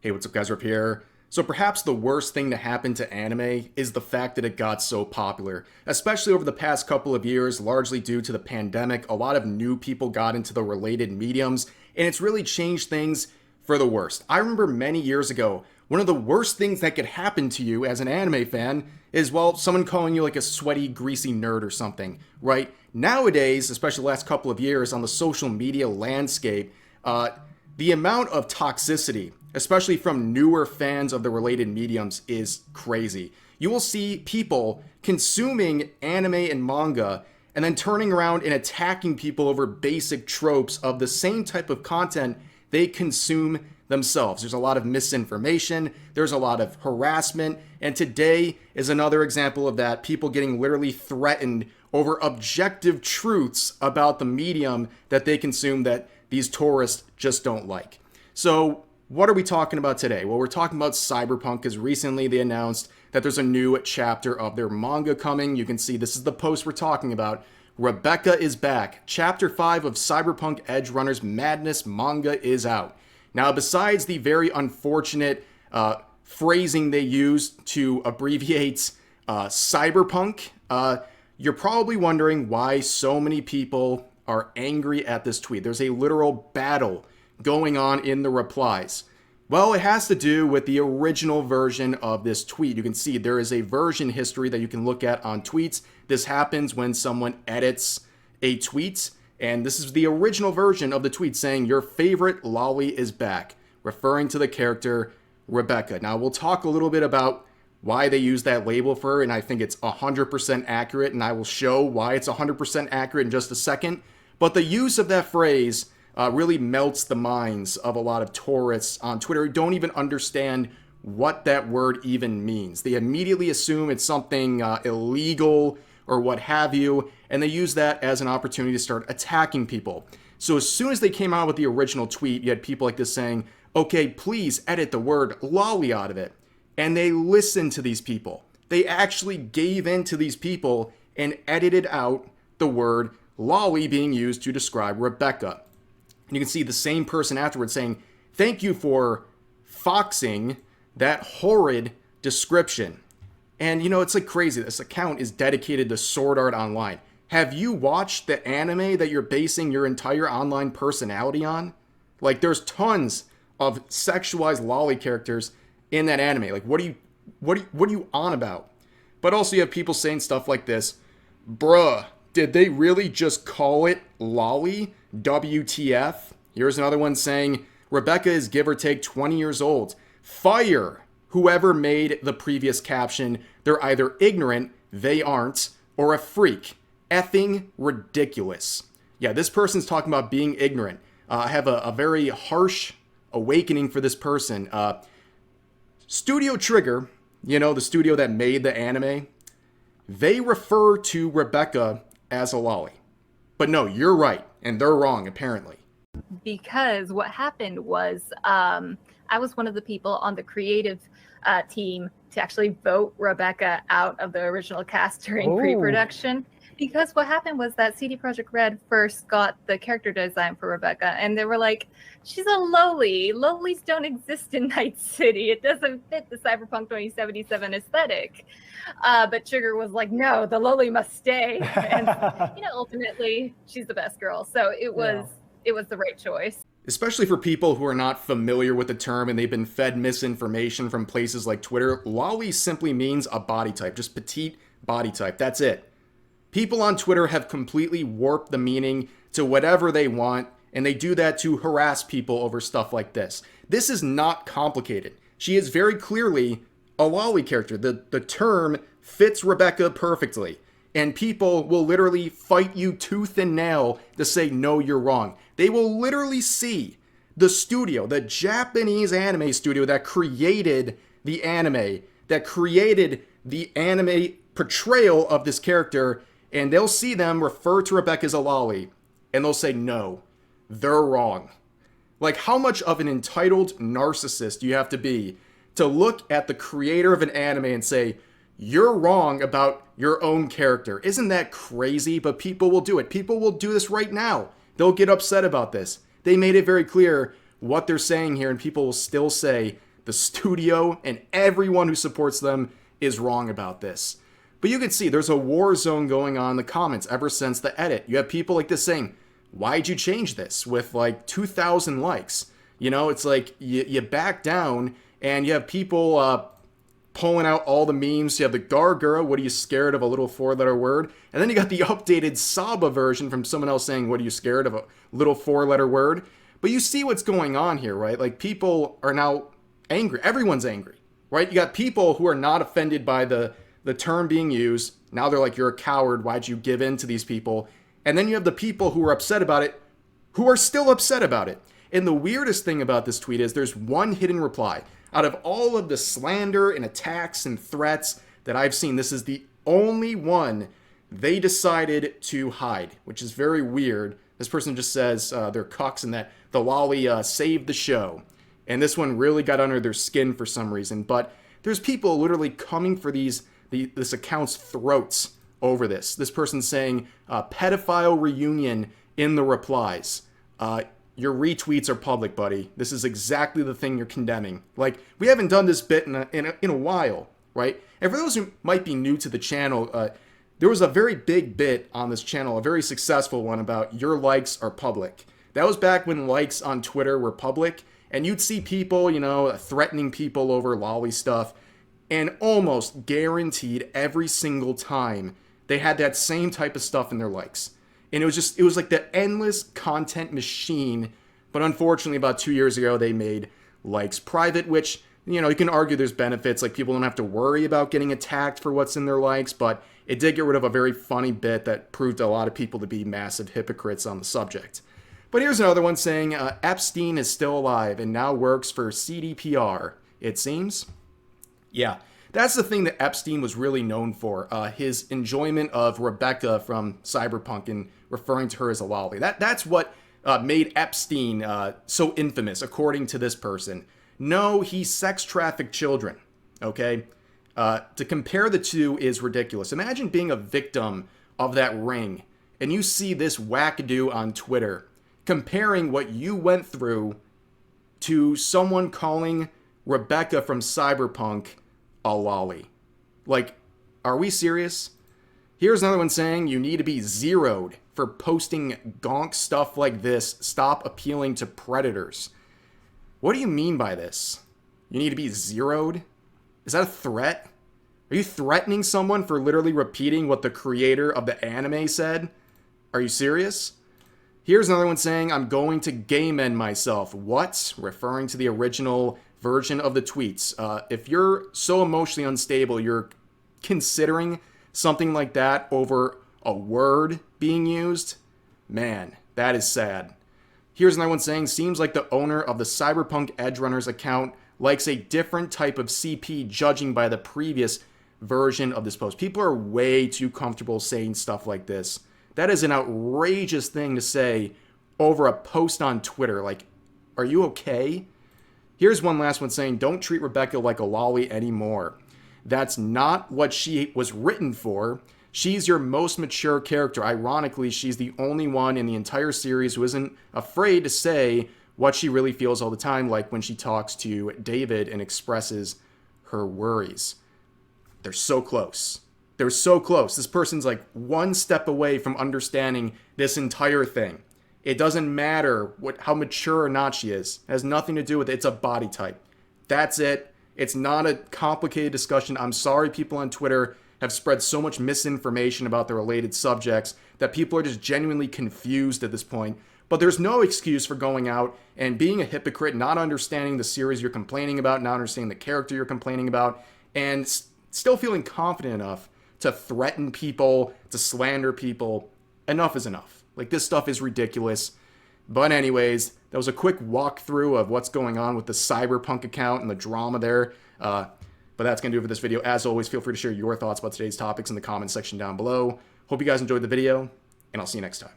Hey, what's up, guys? Rip here. So perhaps the worst thing to happen to anime is the fact that it got so popular, especially over the past couple of years, largely due to the pandemic. A lot of new people got into the related mediums, and it's really changed things for the worst. I remember many years ago, one of the worst things that could happen to you as an anime fan is, well, someone calling you like a sweaty, greasy nerd or something, right? Nowadays, especially the last couple of years on the social media landscape, the amount of toxicity, especially from newer fans of the related mediums, is crazy. You will see people consuming anime and manga and then turning around and attacking people over basic tropes of the same type of content they consume themselves. There's a lot of misinformation, there's a lot of harassment, and today is another example of that. People getting literally threatened over objective truths about the medium that they consume that these tourists just don't like. So what are we talking about today? Well, we're talking about Cyberpunk, because recently they announced that there's a new chapter of their manga coming. You can see this is the post we're talking about. Rebecca is back. Chapter 5 of Cyberpunk Edge Runner's Madness manga is out. Now, besides the very unfortunate phrasing they used to abbreviate cyberpunk, you're probably wondering why so many people are angry at this tweet. There's a literal battle going on in the replies. Well, it has to do with the original version of this tweet. You can see there is a version history that you can look at on tweets. This happens when someone edits a tweet, and this is the original version of the tweet saying, "Your favorite lolly is back," referring to the character Rebecca. Now, we'll talk a little bit about why they use that label for her, and I think it's 100% accurate, and I will show why it's 100% accurate in just a second. But the use of that phrase really melts the minds of a lot of tourists on Twitter who don't even understand what that word even means. They immediately assume it's something illegal or what have you, and they use that as an opportunity to start attacking people. So as soon as they came out with the original tweet, you had people like this saying, "Okay, please edit the word lolly out of it." And they listened to these people. They actually gave in to these people and edited out the word lolly being used to describe Rebecca. And you can see the same person afterwards saying, "Thank you for foxing that horrid description." And you know, it's like crazy. This account is dedicated to Sword Art Online. Have you watched the anime that you're basing your entire online personality on? Like, there's tons of sexualized lolly characters in that anime. Like, what are you on about? But also you have people saying stuff like this: "Bruh, did they really just call it lolly? WTF?" Here's another one saying, "Rebecca is give or take 20 years old. Fire whoever made the previous caption. They're either ignorant, they aren't, or a freak. Effing ridiculous." Yeah, this person's talking about being ignorant. I have a very harsh awakening for this person. Studio Trigger, you know, the studio that made the anime, they refer to Rebecca as a lolly. But no, you're right, and they're wrong, apparently. Because what happened was I was one of the people on the creative team to actually vote Rebecca out of the original cast during pre-production. Because what happened was that CD Projekt Red first got the character design for Rebecca, and they were like, "She's a lowly. Lowlies don't exist in Night City. It doesn't fit the Cyberpunk 2077 aesthetic." But Trigger was like, "No, the lowly must stay." And ultimately, she's the best girl. So it was the right choice. Especially for people who are not familiar with the term and they've been fed misinformation from places like Twitter, lolly simply means a body type, just petite body type. That's it. People on Twitter have completely warped the meaning to whatever they want, and they do that to harass people over stuff like this. This is not complicated. She is very clearly a lolly character. The term fits Rebecca perfectly, and people will literally fight you tooth and nail to say, "No, you're wrong." They will literally see the studio, the Japanese anime studio that created the anime portrayal of this character, and they'll see them refer to Rebecca as a lolly, and they'll say, "No, they're wrong." Like, how much of an entitled narcissist do you have to be to look at the creator of an anime and say, "You're wrong about your own character"? Isn't that crazy? But people will do it. People will do this right now. They'll get upset about this. They made it very clear what they're saying here, and people will still say, the studio, and everyone who supports them is wrong about this. But you can see there's a war zone going on in the comments ever since the edit. You have people like this saying, why'd you change this with like 2,000 likes? You know, it's like you back down and you have people pulling out all the memes. You have the Gargura, what are you scared of, a little 4-letter word? And then you got the updated Saba version from someone else saying, what are you scared of, a little 4-letter word? But you see what's going on here, right? Like people are now angry. Everyone's angry, right? You got people who are not offended by the term being used. Now they're like, you're a coward. Why'd you give in to these people? And then you have the people who are upset about it, who are still upset about it. And the weirdest thing about this tweet is there's one hidden reply. Out of all of the slander and attacks and threats that I've seen, this is the only one they decided to hide, which is very weird. This person just says they're cucks and that the lolly saved the show. And this one really got under their skin for some reason. But there's people literally coming for this account's throats over this. This person saying pedophile reunion in the replies. Your retweets are public, buddy. This is exactly the thing you're condemning. Like, we haven't done this bit in a while, right? And for those who might be new to the channel, there was a very big bit on this channel, a very successful one, about your likes are public. That was back when likes on Twitter were public, and you'd see people, you know, threatening people over lolly stuff, and almost guaranteed every single time they had that same type of stuff in their likes. And it was like the endless content machine. But unfortunately, about 2 years ago, they made likes private, which, you know, you can argue there's benefits. Like, people don't have to worry about getting attacked for what's in their likes. But it did get rid of a very funny bit that proved a lot of people to be massive hypocrites on the subject. But here's another one saying, Epstein is still alive and now works for CDPR, it seems. Yeah. That's the thing that Epstein was really known for, his enjoyment of Rebecca from Cyberpunk and referring to her as a lolly. That's what made Epstein so infamous, according to this person. No, he sex trafficked children, okay? To compare the two is ridiculous. Imagine being a victim of that ring, and you see this wackadoo on Twitter comparing what you went through to someone calling Rebecca from Cyberpunk a lolly. Like, are we serious? Here's another one saying you need to be zeroed for posting gonk stuff like this. Stop appealing to predators. What do you mean by this? You need to be zeroed? Is that a threat? Are you threatening someone for literally repeating what the creator of the anime said? Are you serious? Here's another one saying, I'm going to game end myself. What? Referring to the original version of the tweets. If you're so emotionally unstable, you're considering something like that over a word being used, man, that is sad. Here's another one saying, seems like the owner of the Cyberpunk Edgerunners account likes a different type of CP judging by the previous version of this post. People are way too comfortable saying stuff like this. That is an outrageous thing to say over a post on Twitter. Like, are you okay? Here's one last one saying, don't treat Rebecca like a lolly anymore. That's not what she was written for. She's your most mature character. Ironically, she's the only one in the entire series who isn't afraid to say what she really feels all the time, like when she talks to David and expresses her worries. They're so close. They're so close. This person's like one step away from understanding this entire thing. It doesn't matter how mature or not she is. It has nothing to do with it. It's a body type. That's it. It's not a complicated discussion. I'm sorry people on Twitter have spread so much misinformation about the related subjects that people are just genuinely confused at this point. But there's no excuse for going out and being a hypocrite, not understanding the series you're complaining about, not understanding the character you're complaining about, and still feeling confident enough to threaten people, to slander people. Enough is enough. Like, this stuff is ridiculous. But anyways, that was a quick walkthrough of what's going on with the Cyberpunk account and the drama there. But that's going to do it for this video. As always, feel free to share your thoughts about today's topics in the comments section down below. Hope you guys enjoyed the video, and I'll see you next time.